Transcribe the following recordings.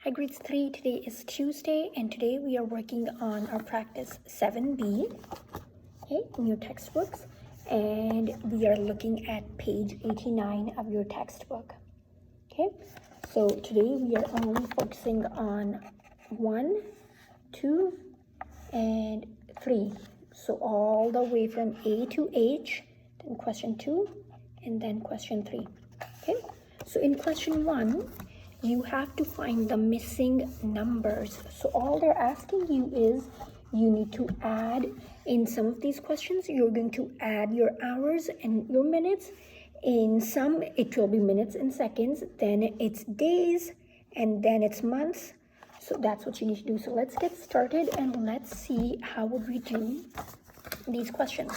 Hi grades 3, today is Tuesday and today we are working on our practice 7B, okay, in your textbooks, and we are looking at page 89 of your textbook, okay? So today we are only focusing on 1, 2, and 3. So all the way from A to H, then question 2, and then question 3, okay? So in question 1, you have to find the missing numbers. So all they're asking you is you need to add, in some of these questions, you're going to add your hours and your minutes. In some, it will be minutes and seconds, then it's days, and then it's months. So that's what you need to do. So let's get started and let's see how would we do these questions.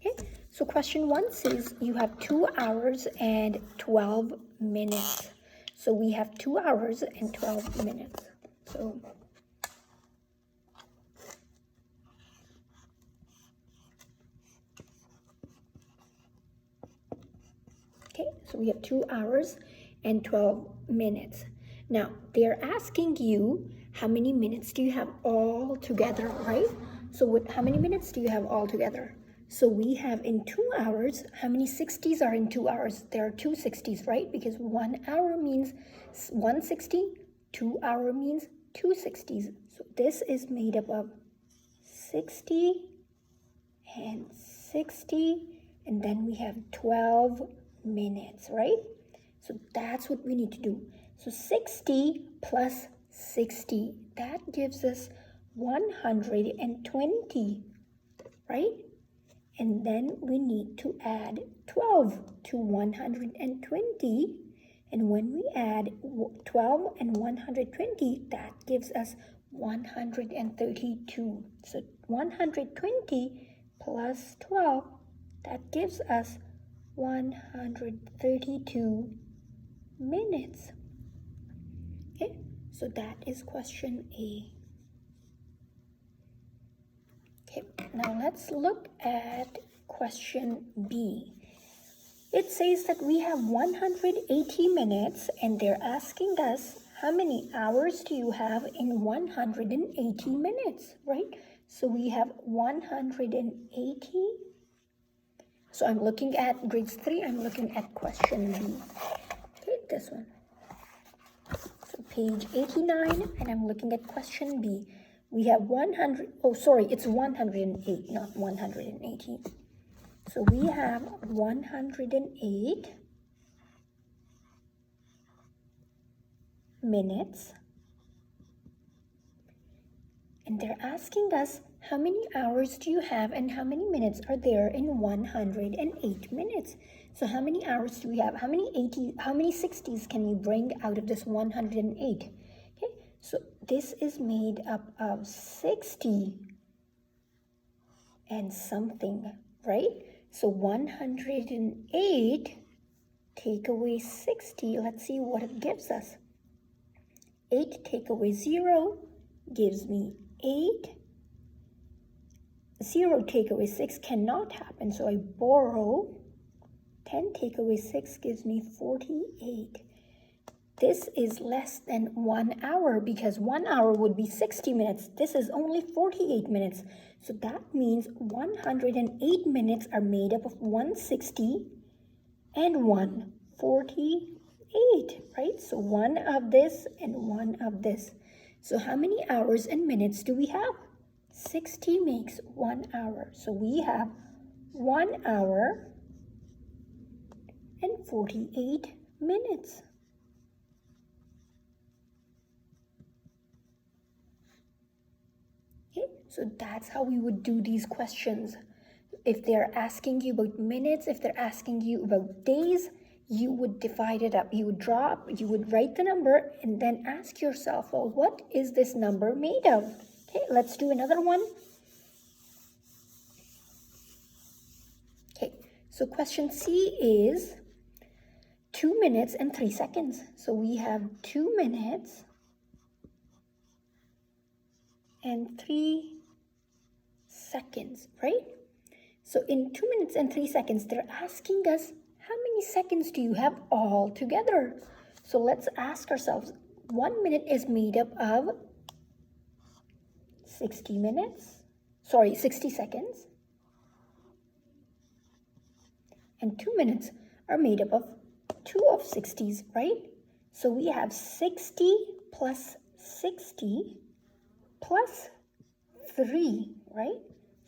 Okay, so question 1 says you have 2 hours and 12 minutes. So we have 2 hours and 12 minutes. So okay, so we have 2 hours and 12 minutes. Now, they're asking you how many minutes do you have all together, right? So how many minutes do you have all together? So we have in 2 hours, how many 60s are in 2 hours? There are 2 60s, right? Because 1 hour means 1 60, 2 hour means 2 60s. So this is made up of 60 and 60, and then we have 12 minutes, right? So that's what we need to do. So 60 plus 60, that gives us 120, right? And then we need to add 12 to 120. And when we add 12 and 120, that gives us 132. So 120 plus 12, that gives us 132 minutes. Okay, so that is question A. Okay, now let's look at question B. It says that we have 180 minutes and they're asking us how many hours do you have in 180 minutes, right? So we have 180. So I'm looking at grades 3, I'm looking at question B. Okay, this one. So page 89 and I'm looking at question B. We have it's 108, not 180. So we have 108 minutes. And they're asking us how many hours do you have and how many minutes are there in 108 minutes. So how many hours do we have? How many 60s can you bring out of this 108? Okay, so this is made up of 60 and something, right? So 108 take away 60. Let's see what it gives us. 8 take away 0 gives me 8. 0 take away 6 cannot happen, so I borrow. 10 take away 6 gives me 48. This is less than 1 hour because 1 hour would be 60 minutes. This is only 48 minutes. So that means 108 minutes are made up of 160 and 148, right? So one of this and one of this. So how many hours and minutes do we have? 60 makes 1 hour. So we have 1 hour and 48 minutes. Okay, so that's how we would do these questions. If they're asking you about minutes, if they're asking you about days, you would divide it up. You would write the number and then ask yourself, well, what is this number made of? Okay, let's do another one. Okay, so question C is 2 minutes and 3 seconds. So we have 2 minutes and 3 seconds, right? So in 2 minutes and 3 seconds, they're asking us, how many seconds do you have all together? So let's ask ourselves, 1 minute is made up of 60 seconds. And 2 minutes are made up of 2 of 60s, right? So we have 60 plus 60 plus 3, right?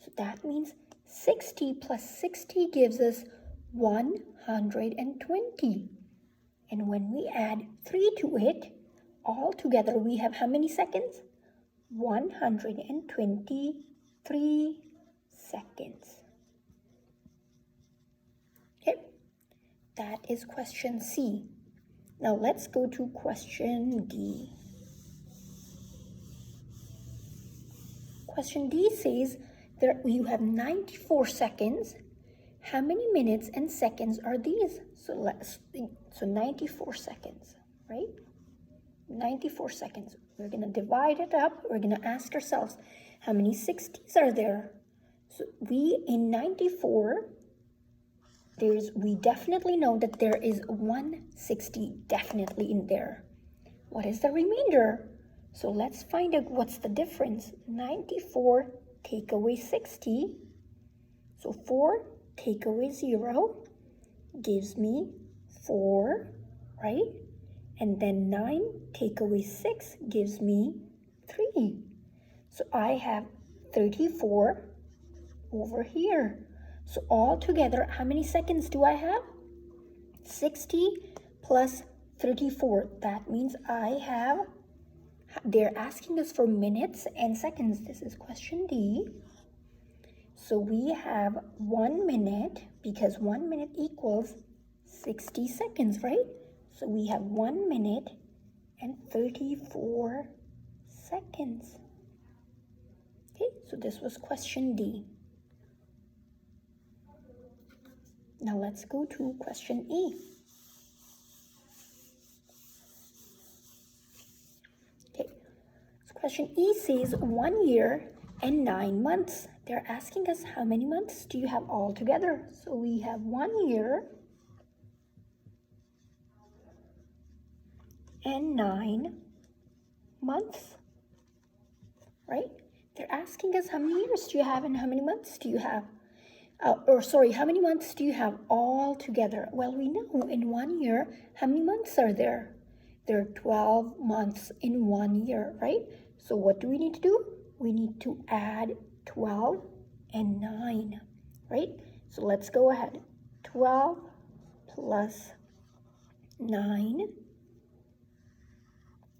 So that means 60 plus 60 gives us 120. And when we add 3 to it, all together we have how many seconds? 123 seconds. Okay, that is question C. Now let's go to question D. Question D says you have 94 seconds. How many minutes and seconds are these? So 94 seconds, right? 94 seconds. We're going to divide it up. We're going to ask ourselves, how many 60s are there? So in 94, we definitely know that there is 160 definitely in there. What is the remainder? So let's find out what's the difference. 94 take away 60. So 4 take away 0 gives me 4, right? And then 9 take away 6 gives me 3. So I have 34 over here. So all together, how many seconds do I have? 60 plus 34. That means they're asking us for minutes and seconds. This is question D. So we have 1 minute, because 1 minute equals 60 seconds, right? So we have 1 minute and 34 seconds. Okay, so this was question D. Now let's go to question E. Okay, so question E says 1 year and 9 months. They're asking us how many months do you have all together? So we have 1 year and 9 months, right? They're asking us how many years do you have and how many months do you have? How many months do you have all together? Well, we know in 1 year, how many months are there? There are 12 months in 1 year, right? So what do we need to do? We need to add 12 and 9, right? So let's go ahead. 12 plus 9.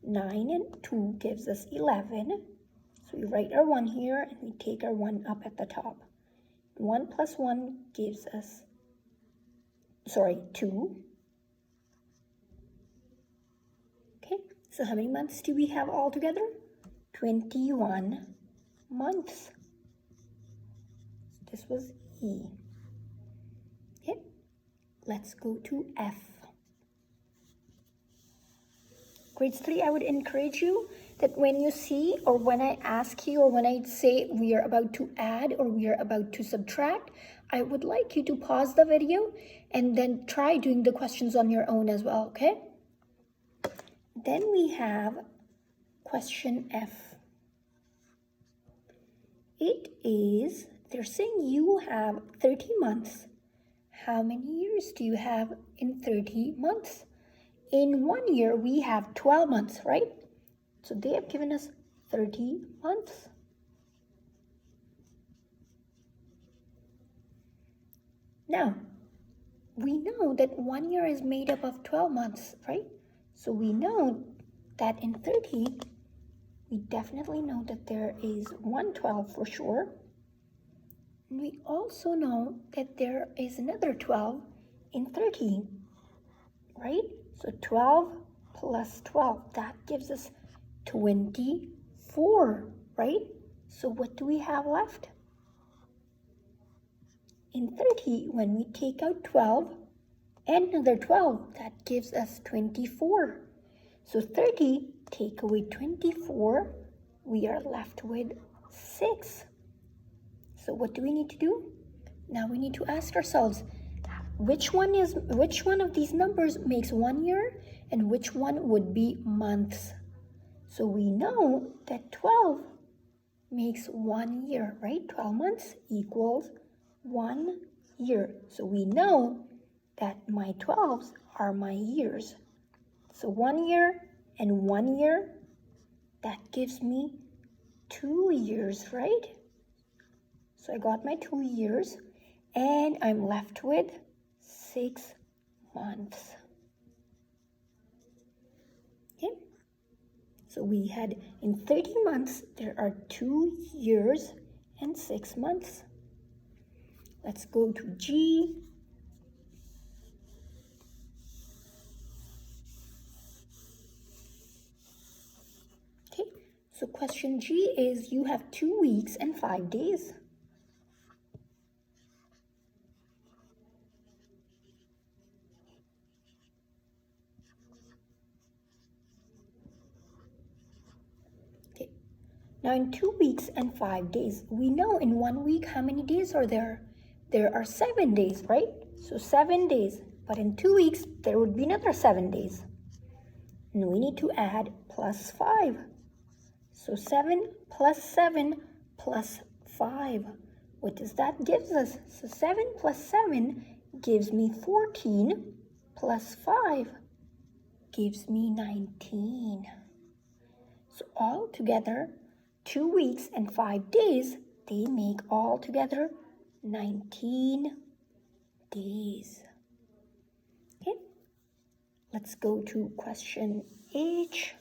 9 and 2 gives us 11. So we write our 1 here and we take our 1 up at the top. 1 plus 1 gives us, 2. Okay, so how many months do we have all together? 21 months. This was E. Okay, let's go to F. Grades 3, I would encourage you that when you see, or when I ask you, or when I say we are about to add or we are about to subtract, I would like you to pause the video and then try doing the questions on your own as well, okay? Then we have question F. They're saying you have 30 months. How many years do you have in 30 months? In 1 year, we have 12 months, right? So they have given us 30 months. Now, we know that 1 year is made up of 12 months, right? So we know that in 30, we definitely know that there is 112 for sure. And we also know that there is another 12 in 30, right? So 12 plus 12, that gives us 24, right? So what do we have left? In 30, when we take out 12 and another 12, that gives us 24. So 30, take away 24, we are left with 6. So what do we need to do? Now we need to ask ourselves, which one of these numbers makes 1 year and which one would be months. So we know that 12 makes 1 year, right? 12 months equals 1 year. So we know that my 12s are my years. So 1 year and 1 year, that gives me 2 years, right? So I got my 2 years and I'm left with 6 months. Okay? So we had in 30 months, there are 2 years and 6 months. Let's go to G. Okay, so question G is you have 2 weeks and 5 days. Okay, now in 2 weeks and 5 days, we know in 1 week how many days are there? There are 7 days, right? So 7 days, but in 2 weeks, there would be another 7 days. And we need to add plus 5. So 7 plus 7 plus 5. What does that give us? So 7 plus 7 gives me 14 plus 5 gives me 19. So all together, 2 weeks and 5 days, they make all together 19 days. Okay, let's go to question H.